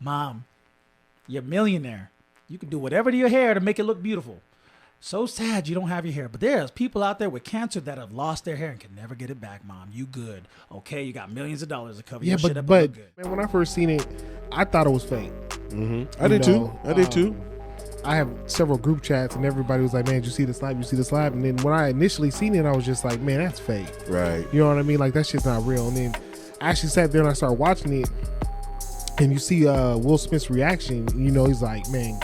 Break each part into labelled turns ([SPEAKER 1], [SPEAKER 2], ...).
[SPEAKER 1] Mom, you're a millionaire. You can do whatever to your hair to make it look beautiful. So sad you don't have your hair. But there's people out there with cancer that have lost their hair and can never get it back, Mom. You good. Okay, you got millions of dollars to cover your shit up.
[SPEAKER 2] But man, when I first seen it, I thought it was fake.
[SPEAKER 3] I did too.
[SPEAKER 2] I have several group chats and everybody was like, man, did you see the slap? You see the slap? And then when I initially seen it, I was just like, man, that's fake.
[SPEAKER 3] Right.
[SPEAKER 2] You know what I mean? Like, that shit's not real. And then I actually sat there and I started watching it, and you see Will Smith's reaction. You know, he's like, man,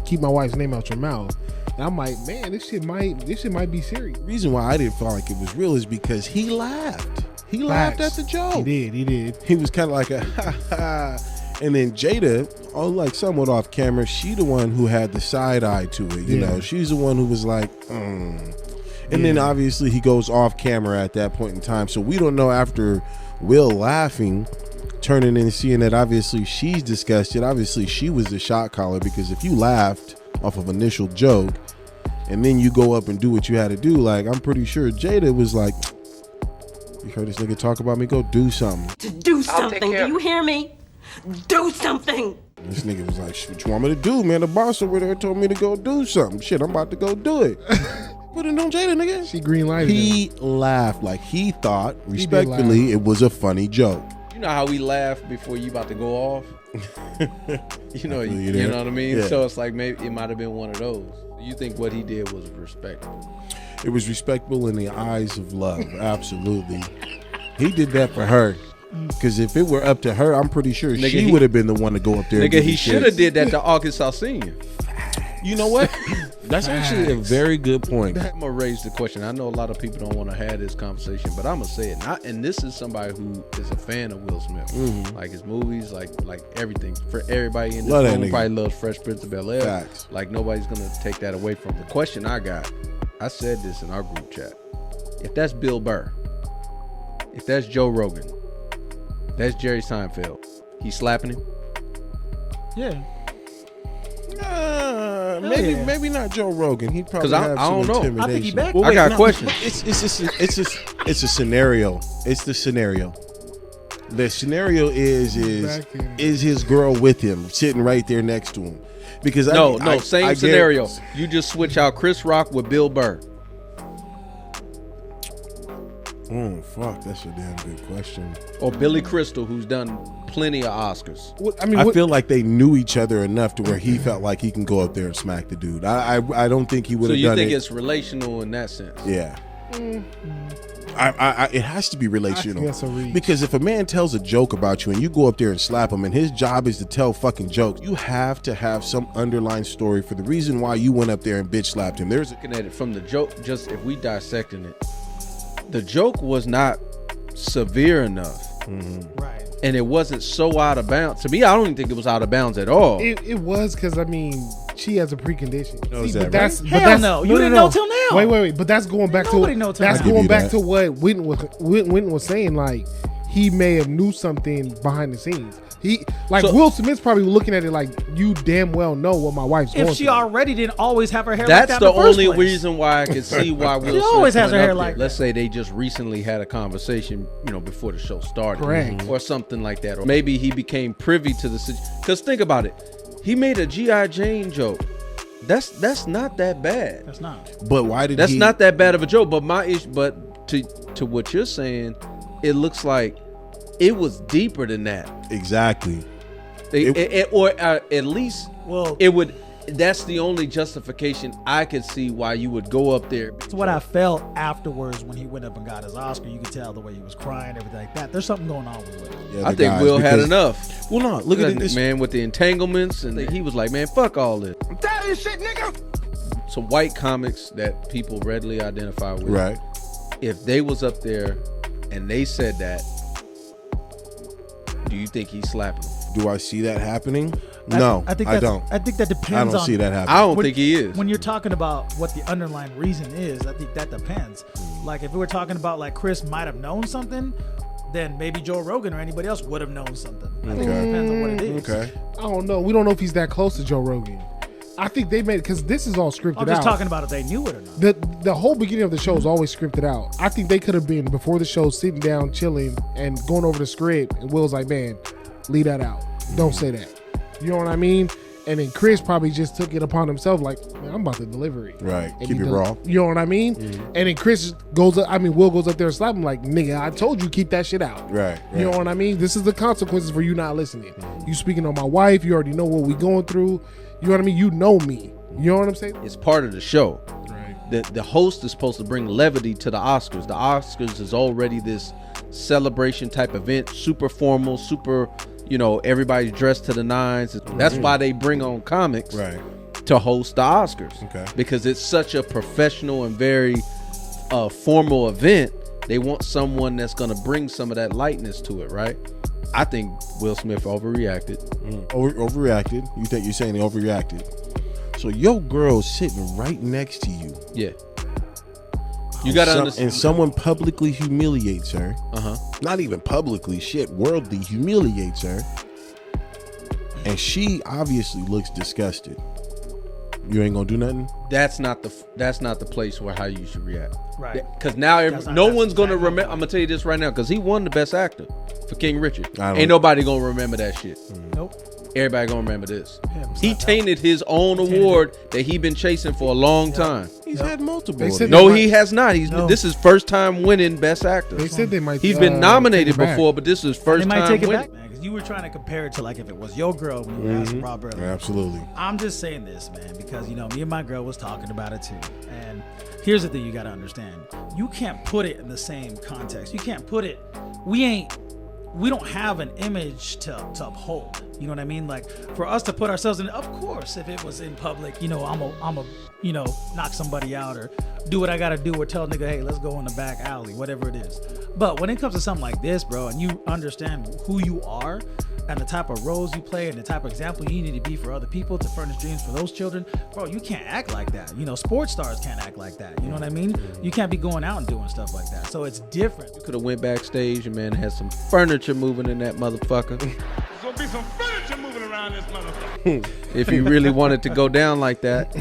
[SPEAKER 2] keep my wife's name out your mouth. And I'm like, man, this shit might be serious.
[SPEAKER 3] The reason why I didn't feel like it was real is because he laughed. He laughed at the joke.
[SPEAKER 2] He did.
[SPEAKER 3] He was kind of like a ha ha. And then Jada, like somewhat off camera, she the one who had the side eye to it. You know, she's the one who was like, And then obviously he goes off camera at that point in time. So we don't know after Will laughing, turning in and seeing that obviously she's disgusted. Obviously she was the shot caller, because if you laughed off of initial joke and then you go up and do what you had to do, like, I'm pretty sure Jada was like, you heard this nigga talk about me? Go do something.
[SPEAKER 4] To do something. Do you hear me? Do something.
[SPEAKER 3] This nigga was like, what you want me to do, man? The boss over there told me to go do something. Shit, I'm about to go do it. Put it on Jada, nigga.
[SPEAKER 2] She green lighted
[SPEAKER 3] He
[SPEAKER 2] him.
[SPEAKER 3] laughed like he thought, respectfully, it was a funny joke.
[SPEAKER 5] You know how we laugh before you about to go off? you know what I mean?
[SPEAKER 3] Yeah.
[SPEAKER 5] So it's like maybe it might have been one of those. You think what he did was respectful?
[SPEAKER 3] It was respectful in the eyes of love. Absolutely. He did that for her. Because if it were up to her, I'm pretty sure she would have been the one to go up there.
[SPEAKER 5] Nigga, he should have did that to Arkansas Senior.
[SPEAKER 3] You know what? That's actually a very good point.
[SPEAKER 5] I'm gonna raise the question. I know a lot of people don't want to have this conversation, but I'm gonna say it. And this is somebody who is a fan of Will Smith, like his movies, like everything. For everybody in this room, probably loves Fresh Prince of Bel-Air.
[SPEAKER 3] Facts.
[SPEAKER 5] Like nobody's gonna take that away from him. The question I got, I said this in our group chat. If that's Bill Burr, if that's Joe Rogan, that's Jerry Seinfeld, he's slapping him?
[SPEAKER 1] Yeah.
[SPEAKER 3] Maybe not Joe Rogan. He probably have
[SPEAKER 5] I
[SPEAKER 3] some
[SPEAKER 5] don't know.
[SPEAKER 3] intimidation.
[SPEAKER 1] I think he back.
[SPEAKER 5] Well, I got a question.
[SPEAKER 3] It's a scenario. It's the scenario. The scenario is his girl with him, sitting right there next to him. Because
[SPEAKER 5] same scenario. You just switch out Chris Rock with Bill Burr.
[SPEAKER 3] Oh fuck, that's a damn good question.
[SPEAKER 5] Or Billy Crystal, who's done plenty of Oscars.
[SPEAKER 3] I feel like they knew each other enough to where he felt like he can go up there and smack the dude. I don't think he would have done it.
[SPEAKER 5] So you think it's relational in that sense?
[SPEAKER 3] Yeah. It has to be relational.
[SPEAKER 2] I
[SPEAKER 3] Because if a man tells a joke about you and you go up there and slap him and his job is to tell fucking jokes, you have to have some underlying story for the reason why you went up there and bitch slapped him.
[SPEAKER 5] Looking at it from the joke, just if we dissecting it, the joke was not severe enough.
[SPEAKER 1] Right.
[SPEAKER 5] And it wasn't so out of bounds. To me, I don't even think it was out of bounds at all.
[SPEAKER 2] It was, because I mean, she has a precondition.
[SPEAKER 3] Knows
[SPEAKER 2] See,
[SPEAKER 3] that,
[SPEAKER 2] but
[SPEAKER 3] right?
[SPEAKER 1] Hell no. You didn't know till now.
[SPEAKER 2] Wait. But that's going back
[SPEAKER 1] Nobody know till now.
[SPEAKER 2] that's going back to what Wynton was saying. Like, he may have knew something behind the scenes. Will Smith's probably looking at it like, you damn well know what my wife's going through.
[SPEAKER 1] If she already didn't always have her hair
[SPEAKER 5] That's
[SPEAKER 1] like that
[SPEAKER 5] the
[SPEAKER 1] in the first
[SPEAKER 5] only
[SPEAKER 1] place.
[SPEAKER 5] reason why I could see why Will Smith
[SPEAKER 1] always has her
[SPEAKER 5] went
[SPEAKER 1] hair
[SPEAKER 5] up
[SPEAKER 1] like
[SPEAKER 5] there. Let's say they just recently had a conversation, before the show started.
[SPEAKER 2] Correct.
[SPEAKER 5] Or something like that. Or maybe he became privy to the situation. Because think about it. He made a G.I. Jane joke. That's not that bad.
[SPEAKER 1] That's not.
[SPEAKER 3] But why did
[SPEAKER 5] That's not that bad of a joke. But my issue, to what you're saying, it looks like it was deeper than that.
[SPEAKER 3] Exactly.
[SPEAKER 5] Or at least
[SPEAKER 1] Well,
[SPEAKER 5] it would. That's the only justification I could see why you would go up there.
[SPEAKER 1] it's what I felt afterwards when he went up and got his Oscar. You could tell the way he was crying, everything like that. There's something going on with Will.
[SPEAKER 3] Yeah,
[SPEAKER 5] I think Will had enough.
[SPEAKER 3] Well, no, look at this,
[SPEAKER 5] man, with the entanglements, and he was like, man, fuck all this.
[SPEAKER 4] I'm tired of this shit, nigga.
[SPEAKER 5] Some white comics that people readily identify with.
[SPEAKER 3] Right.
[SPEAKER 5] If they was up there and they said that, do you think he's slapping them?
[SPEAKER 3] Do I see that happening? No, I don't.
[SPEAKER 1] I think that depends
[SPEAKER 3] I
[SPEAKER 1] on.
[SPEAKER 3] don't see that happening.
[SPEAKER 5] I don't think he is.
[SPEAKER 1] When you're talking about what the underlying reason is, I think that depends. Like if we were talking about like Chris might have known something, then maybe Joe Rogan or anybody else would have known something. I think it depends on what it is.
[SPEAKER 3] Okay.
[SPEAKER 2] I don't know. We don't know if he's that close to Joe Rogan. I think they made it because this is all scripted out.
[SPEAKER 1] I'm just talking about if they knew it or not.
[SPEAKER 2] The whole beginning of the show is always scripted out. I think they could have been before the show sitting down, chilling, and going over the script. And Will's like, man, leave that out. Don't say that. You know what I mean? And then Chris probably just took it upon himself, like, man, I'm about to deliver it.
[SPEAKER 3] Right.
[SPEAKER 2] And
[SPEAKER 3] Keep
[SPEAKER 2] he
[SPEAKER 3] it raw.
[SPEAKER 2] You know what I mean? And then Chris goes up, Will goes up there and slap him like, nigga, I told you keep that shit out.
[SPEAKER 3] Right.
[SPEAKER 2] You know what I mean? This is the consequences for you not listening. You speaking on my wife, you already know what we going through. You know what I mean? You know me. You know what I'm saying?
[SPEAKER 5] It's part of the show.
[SPEAKER 2] Right.
[SPEAKER 5] The host is supposed to bring levity to the Oscars. The Oscars is already this celebration type event, super formal, super, everybody's dressed to the nines. That's why they bring on comics to host the Oscars.
[SPEAKER 3] Okay.
[SPEAKER 5] Because it's such a professional and very formal event. They want someone that's going to bring some of that lightness to it, right? I think Will Smith overreacted.
[SPEAKER 3] Overreacted. You're saying he overreacted. So your girl's sitting right next to you.
[SPEAKER 5] Yeah. You got to understand.
[SPEAKER 3] And someone publicly humiliates her.
[SPEAKER 5] Uh-huh.
[SPEAKER 3] Not even publicly, worldly humiliates her. And she obviously looks disgusted. You ain't gonna do nothing?
[SPEAKER 5] That's not the place where how you should react.
[SPEAKER 1] Right.
[SPEAKER 5] Because now no one's gonna remember. I'm gonna tell you this right now, because he won the best actor for King Richard. Ain't nobody gonna remember that shit.
[SPEAKER 1] Nope.
[SPEAKER 5] Everybody gonna remember this. He tainted his own award that he been chasing for a long time.
[SPEAKER 3] He's had multiple.
[SPEAKER 2] They said
[SPEAKER 5] No, he has not. This is first time winning best actor.
[SPEAKER 2] They said they might.
[SPEAKER 5] He's been nominated
[SPEAKER 2] take it back.
[SPEAKER 5] before, but this is first
[SPEAKER 1] They might
[SPEAKER 5] time
[SPEAKER 1] take it
[SPEAKER 5] winning.
[SPEAKER 1] back, man, because you were trying to compare it to like if it was your girl when you asked Rob earlier.
[SPEAKER 3] Absolutely.
[SPEAKER 1] I'm just saying this, man, because me and my girl was talking about it too. And here's the thing you got to understand: you can't put it in the same context. You can't put it. We don't have an image to uphold. You know what I mean? Like for us to put ourselves in. Of course, if it was in public, I'm a knock somebody out or do what I got to do or tell a nigga, hey, let's go in the back alley, whatever it is. But when it comes to something like this, bro, and you understand who you are and the type of roles you play and the type of example you need to be for other people to furnish dreams for those children, bro, you can't act like that. Sports stars can't act like that. You know what I mean? You can't be going out and doing stuff like that. So it's different.
[SPEAKER 5] You could have went backstage and man had some furniture moving in that motherfucker.
[SPEAKER 6] There's gonna be some furniture moving around this motherfucker.
[SPEAKER 5] If you really wanted to go down like that.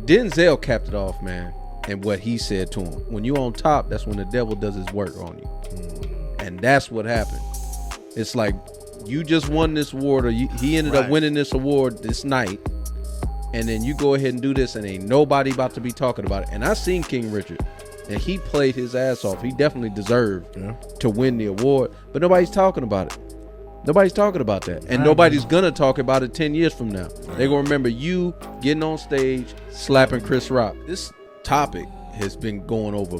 [SPEAKER 5] Denzel capped it off, man. And what he said to him. When you on top, that's when the devil does his work on you. And that's what happened. It's like you just won this award, or he ended up winning this award this night, and then you go ahead and do this, and ain't nobody about to be talking about it. And I seen King Richard, and he played his ass off. He definitely deserved to win the award, but nobody's talking about it. Nobody's talking about that, and nobody's gonna talk about it 10 years from now. They're gonna remember you getting on stage slapping Chris Rock. This topic has been going over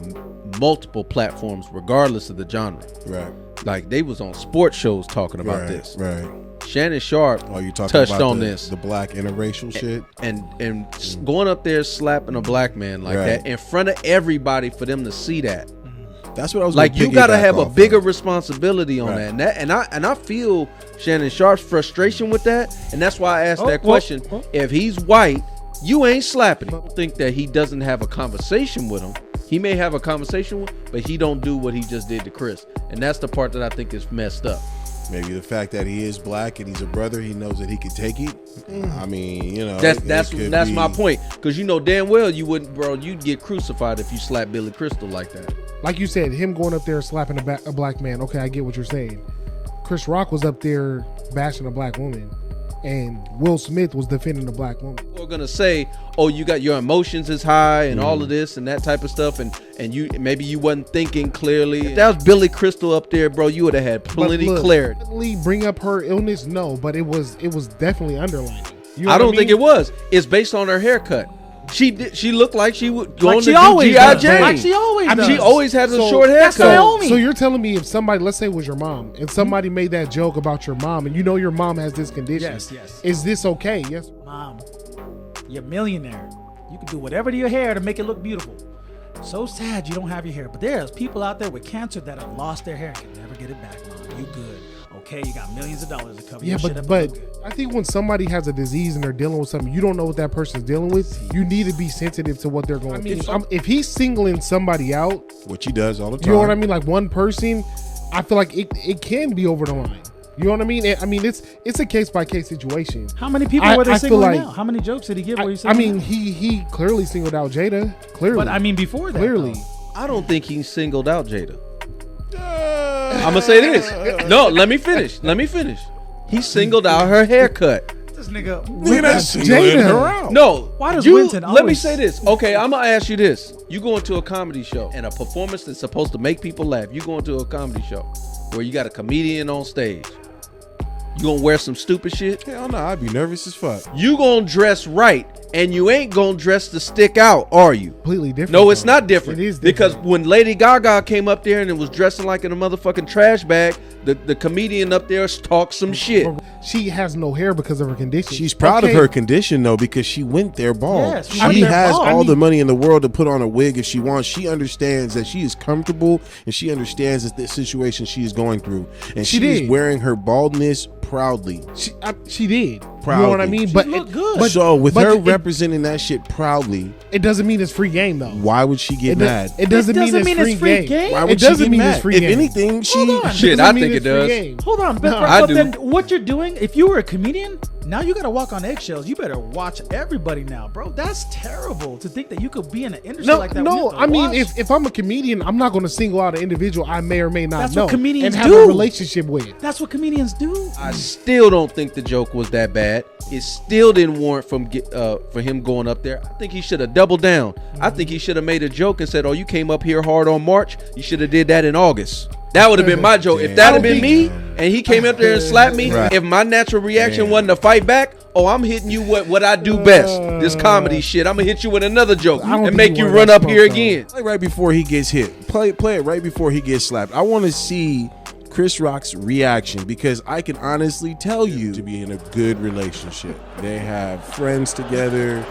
[SPEAKER 5] multiple platforms, regardless of the genre.
[SPEAKER 3] Right.
[SPEAKER 5] Like they was on sports shows talking about this.
[SPEAKER 3] Right.
[SPEAKER 5] Shannon Sharp
[SPEAKER 3] You talking
[SPEAKER 5] touched
[SPEAKER 3] about
[SPEAKER 5] on
[SPEAKER 3] the black interracial shit?
[SPEAKER 5] and going up there slapping a black man like that in front of everybody for them to see that.
[SPEAKER 3] That's what I was
[SPEAKER 5] like. You got to have a
[SPEAKER 3] off
[SPEAKER 5] bigger
[SPEAKER 3] of.
[SPEAKER 5] responsibility on that. And I feel Shannon Sharp's frustration with that, and that's why I asked that question. If he's white, you ain't slapping him. I don't think that he doesn't have a conversation with him. He may have a conversation with, but he don't do what he just did to Chris, and that's the part that I think is messed up.
[SPEAKER 3] Maybe the fact that he is black and he's a brother, he knows that he can take it. I mean,
[SPEAKER 5] That's my point. Because damn well you wouldn't, bro. You'd get crucified if you slapped Billy Crystal like that.
[SPEAKER 2] Like you said, him going up there slapping a black man. Okay, I get what you're saying. Chris Rock was up there bashing a black woman, and Will Smith was defending a black woman.
[SPEAKER 5] We're gonna say, "Oh, you got your emotions is high and all of this and that type of stuff," and you maybe you wasn't thinking clearly. If that was Billy Crystal up there, bro, you would have had plenty clarity.
[SPEAKER 2] Definitely bring up her illness, no, but it was definitely underlining. You know
[SPEAKER 5] I don't think it was. It's based on her haircut. She looked like she would go
[SPEAKER 1] Like
[SPEAKER 5] on
[SPEAKER 1] she
[SPEAKER 5] to
[SPEAKER 1] always
[SPEAKER 5] G.I.
[SPEAKER 1] does.
[SPEAKER 5] Jane.
[SPEAKER 1] Like she always does.
[SPEAKER 5] She always had a short
[SPEAKER 1] that's
[SPEAKER 5] haircut.
[SPEAKER 1] Naomi.
[SPEAKER 2] So you're telling me if somebody, let's say it was your mom, and somebody made that joke about your mom, and your mom has this condition.
[SPEAKER 1] Yes.
[SPEAKER 2] Is this okay? Yes.
[SPEAKER 1] Mom, you're a millionaire. You can do whatever to your hair to make it look beautiful. So sad you don't have your hair. But there's people out there with cancer that have lost their hair and can never get it back, Mom. You good. Okay, you got millions of dollars to cover your shit up.
[SPEAKER 2] But I think when somebody has a disease and they're dealing with something, you don't know what that person's dealing with. You need to be sensitive to what they're going through. If he's singling somebody out,
[SPEAKER 3] which he does all the time.
[SPEAKER 2] You know what I mean? Like one person, I feel like it can be over the line. You know what I mean? I mean, it's a case by case situation.
[SPEAKER 1] How many people were they singling out? How many jokes did he give?
[SPEAKER 2] He clearly singled out Jada. Clearly,
[SPEAKER 1] but I mean before that.
[SPEAKER 2] Clearly,
[SPEAKER 5] I don't think he singled out Jada. I'm gonna say this. No, let me finish. He singled out her haircut.
[SPEAKER 1] This nigga.
[SPEAKER 3] Nigga, that's
[SPEAKER 2] Jada.
[SPEAKER 3] her out.
[SPEAKER 5] No.
[SPEAKER 1] Why does
[SPEAKER 5] you,
[SPEAKER 1] Wynton
[SPEAKER 5] let me
[SPEAKER 1] always-
[SPEAKER 5] say this. Okay, I'm gonna ask you this. You go into a comedy show and a performance that's supposed to make people laugh. You go into a comedy show where you got a comedian on stage. You gonna wear some stupid shit?
[SPEAKER 3] Hell no, I'd be nervous as fuck.
[SPEAKER 5] You gonna dress right, and you ain't gonna dress to stick out, are you?
[SPEAKER 2] Completely different.
[SPEAKER 5] No, it's
[SPEAKER 2] though.
[SPEAKER 5] not different.
[SPEAKER 2] It is
[SPEAKER 5] Because
[SPEAKER 2] different.
[SPEAKER 5] when Lady Gaga came up there and it was dressing like in a motherfucking trash bag, the comedian up there talked some shit.
[SPEAKER 2] She has no hair because of her condition.
[SPEAKER 3] She's proud
[SPEAKER 2] Okay.
[SPEAKER 3] of her condition though, because she went there bald.
[SPEAKER 1] Yes, she
[SPEAKER 3] she
[SPEAKER 1] went there
[SPEAKER 3] has
[SPEAKER 1] bald.
[SPEAKER 3] all
[SPEAKER 1] I
[SPEAKER 3] the
[SPEAKER 1] mean-
[SPEAKER 3] money in the world to put on a wig if she wants. She understands that she is comfortable and she understands that the situation she is going through, and
[SPEAKER 2] She
[SPEAKER 3] she is
[SPEAKER 2] did.
[SPEAKER 3] wearing her baldness proudly.
[SPEAKER 2] She did.
[SPEAKER 3] Proudly.
[SPEAKER 2] You know what I mean?
[SPEAKER 3] She
[SPEAKER 2] But
[SPEAKER 1] looked good.
[SPEAKER 2] But,
[SPEAKER 3] So with
[SPEAKER 2] but
[SPEAKER 3] her
[SPEAKER 2] it,
[SPEAKER 3] representing that shit proudly,
[SPEAKER 2] it doesn't mean it's free game though.
[SPEAKER 3] why would she get
[SPEAKER 2] It,
[SPEAKER 3] mad?
[SPEAKER 2] it doesn't,
[SPEAKER 1] It doesn't
[SPEAKER 2] mean it's free game.
[SPEAKER 3] Why
[SPEAKER 2] It
[SPEAKER 3] would she
[SPEAKER 2] doesn't
[SPEAKER 3] get
[SPEAKER 2] mean
[SPEAKER 3] mad?
[SPEAKER 2] it's free
[SPEAKER 3] If
[SPEAKER 2] game.
[SPEAKER 3] anything, she
[SPEAKER 1] Hold on.
[SPEAKER 5] Shit,
[SPEAKER 2] Doesn't
[SPEAKER 5] I
[SPEAKER 2] mean
[SPEAKER 5] think
[SPEAKER 2] it's
[SPEAKER 5] it
[SPEAKER 2] free
[SPEAKER 5] does.
[SPEAKER 2] game.
[SPEAKER 1] Hold on, but,
[SPEAKER 5] I
[SPEAKER 1] but
[SPEAKER 5] do.
[SPEAKER 1] then what you're doing, if you were a comedian, now you got to walk on eggshells. You better watch everybody now, bro. That's terrible to think that you could be in an industry
[SPEAKER 2] No,
[SPEAKER 1] like that.
[SPEAKER 2] no.
[SPEAKER 1] We have to
[SPEAKER 2] I mean,
[SPEAKER 1] watch.
[SPEAKER 2] if I'm a comedian, I'm not going to single out an individual I may or may not
[SPEAKER 1] That's
[SPEAKER 2] know
[SPEAKER 1] what comedians
[SPEAKER 2] and have
[SPEAKER 1] do.
[SPEAKER 2] a relationship with.
[SPEAKER 1] That's what comedians do.
[SPEAKER 5] I still don't think the joke was that bad. It still didn't warrant for him going up there. I think he should have doubled down. I think he should have made a joke and said, "Oh, you came up here hard on March. You should have did that in August." That would have been my joke. If that had been me and he came up there and slapped me,
[SPEAKER 3] Right.
[SPEAKER 5] if my natural reaction wasn't to fight back, oh, I'm hitting you what I do best. This comedy shit. I'm gonna hit you with another joke
[SPEAKER 2] I don't
[SPEAKER 5] and
[SPEAKER 2] think
[SPEAKER 5] make
[SPEAKER 2] he
[SPEAKER 5] you
[SPEAKER 2] wanted
[SPEAKER 5] run
[SPEAKER 2] that
[SPEAKER 5] up here
[SPEAKER 2] smoke, though.
[SPEAKER 5] again.
[SPEAKER 3] Play right before he gets hit. Play it right before he gets slapped. I want to see Chris Rock's reaction, because I can honestly tell you to be in a good relationship. They have friends together.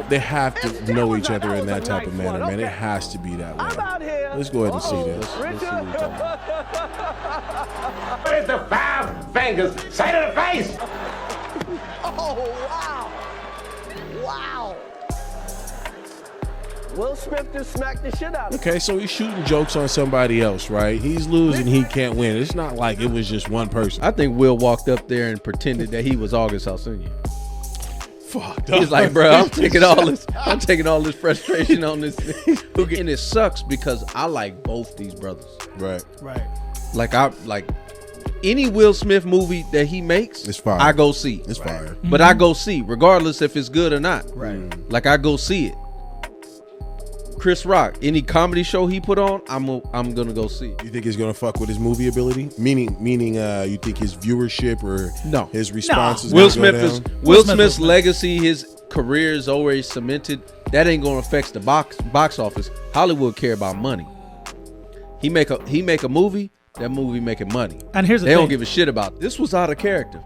[SPEAKER 3] They have to know each other in that type of manner, man. It has to be that way. Let's go ahead and see this. Let's see what he's talking about.
[SPEAKER 6] Where's the 5 fingers? Say to the face.
[SPEAKER 7] Will Smith just smacked the shit out of him.
[SPEAKER 3] Okay, so he's shooting jokes on somebody else, right? He's losing, he can't win. It's not like it was just one person.
[SPEAKER 5] I think Will walked up there and pretended that he was August Alsina.
[SPEAKER 3] Fuck.
[SPEAKER 5] He's like, bro, I'm taking all this frustration on this thing. And it sucks because I like both these brothers.
[SPEAKER 3] Right.
[SPEAKER 1] Right.
[SPEAKER 5] Like any Will Smith movie that he makes,
[SPEAKER 3] It's fire.
[SPEAKER 5] I go see.
[SPEAKER 3] It's fire.
[SPEAKER 5] But I go see, regardless if it's good or not.
[SPEAKER 1] Right.
[SPEAKER 5] Like I go see it. Chris Rock, any comedy show he put on, I'm gonna go see it.
[SPEAKER 3] You think it's gonna fuck with his movie ability? Meaning, you think his viewership or
[SPEAKER 5] No.
[SPEAKER 3] his response is
[SPEAKER 5] Will
[SPEAKER 3] gonna go
[SPEAKER 5] Smith is
[SPEAKER 3] down?
[SPEAKER 5] Will
[SPEAKER 1] Smith
[SPEAKER 5] Smith's
[SPEAKER 1] will-
[SPEAKER 5] legacy, his career is already cemented. That ain't gonna affect the box office. Hollywood care about money. He make a movie, that movie making money.
[SPEAKER 1] And here's the
[SPEAKER 5] They
[SPEAKER 1] thing.
[SPEAKER 5] don't give a shit about it. This was out of character.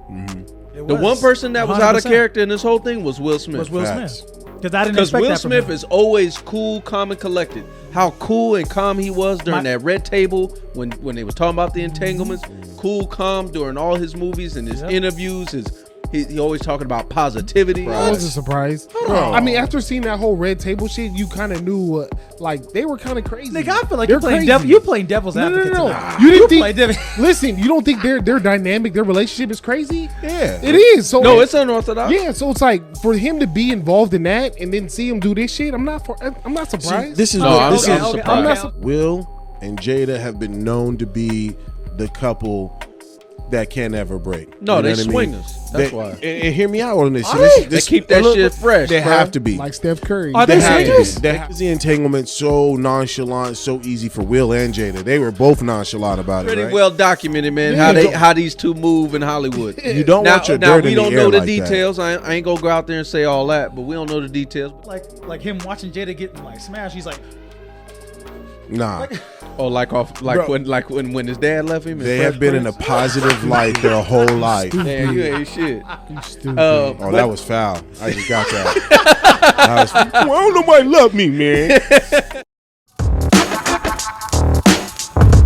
[SPEAKER 1] It
[SPEAKER 5] The
[SPEAKER 1] was
[SPEAKER 5] one person that was out of
[SPEAKER 1] 100%
[SPEAKER 5] character in this whole thing was Will Smith.
[SPEAKER 1] was Will
[SPEAKER 3] Facts.
[SPEAKER 1] Smith. Because I didn't
[SPEAKER 5] Because
[SPEAKER 1] expect
[SPEAKER 5] Will
[SPEAKER 1] that from
[SPEAKER 5] Smith
[SPEAKER 1] him.
[SPEAKER 5] is always cool, calm, and collected. How cool and calm he was during that red table when they was talking about the entanglements. Cool, calm during all his movies and his interviews. He always talking about positivity.
[SPEAKER 2] I wasn't surprised. I mean, after seeing that whole red table shit, you kind of knew, like, they were kind of crazy.
[SPEAKER 1] Nigga, I feel like
[SPEAKER 2] They're
[SPEAKER 1] you're playing
[SPEAKER 2] crazy.
[SPEAKER 1] devil. You're playing devil's advocate.
[SPEAKER 2] No.
[SPEAKER 1] tonight.
[SPEAKER 2] You didn't
[SPEAKER 1] play devil.
[SPEAKER 2] think? Listen, you don't think their dynamic, their relationship is crazy?
[SPEAKER 3] Yeah.
[SPEAKER 2] It is. So
[SPEAKER 5] No, it's unorthodox.
[SPEAKER 2] yeah. So it's like for him to be involved in that and then see him do this shit. I'm not
[SPEAKER 3] See,
[SPEAKER 2] surprised.
[SPEAKER 3] this is
[SPEAKER 5] No,
[SPEAKER 3] what
[SPEAKER 5] I'm
[SPEAKER 3] this is.
[SPEAKER 5] surprised.
[SPEAKER 2] I'm not.
[SPEAKER 3] Will and Jada have been known to be the couple that can never break.
[SPEAKER 5] No,
[SPEAKER 3] You know
[SPEAKER 5] they
[SPEAKER 3] what I mean?
[SPEAKER 5] swingers. That's
[SPEAKER 3] They-
[SPEAKER 5] why.
[SPEAKER 3] And hear me out on this.
[SPEAKER 5] Are
[SPEAKER 3] This-
[SPEAKER 5] they?
[SPEAKER 3] this-
[SPEAKER 5] They keep that
[SPEAKER 3] look,
[SPEAKER 5] shit fresh,
[SPEAKER 3] They
[SPEAKER 5] bruh.
[SPEAKER 3] have to be.
[SPEAKER 2] Like Steph Curry.
[SPEAKER 1] Are they
[SPEAKER 3] They have to
[SPEAKER 1] swingers?
[SPEAKER 3] be. They have the entanglement so nonchalant, so easy for Will and Jada. They were both nonchalant about it.
[SPEAKER 5] Pretty
[SPEAKER 3] right?
[SPEAKER 5] well documented, man.
[SPEAKER 3] Yeah.
[SPEAKER 5] How these two move in Hollywood.
[SPEAKER 3] You don't
[SPEAKER 5] now,
[SPEAKER 3] want your
[SPEAKER 5] now
[SPEAKER 3] dirt
[SPEAKER 5] we
[SPEAKER 3] in
[SPEAKER 5] don't
[SPEAKER 3] the
[SPEAKER 5] know
[SPEAKER 3] air
[SPEAKER 5] the
[SPEAKER 3] like that.
[SPEAKER 5] details. I ain't gonna go out there and say all that, but we don't know the details.
[SPEAKER 1] Like him watching Jada getting like smashed. He's like,
[SPEAKER 3] Nah,
[SPEAKER 5] Oh, like
[SPEAKER 3] Bro.
[SPEAKER 5] when his dad left him. in
[SPEAKER 3] they
[SPEAKER 5] Fresh
[SPEAKER 3] have been in a
[SPEAKER 5] Prince?
[SPEAKER 3] positive light their whole life.
[SPEAKER 5] Man, you ain't shit.
[SPEAKER 2] You stupid.
[SPEAKER 3] Oh, that was foul. I just got that. Well, don't nobody love me, man.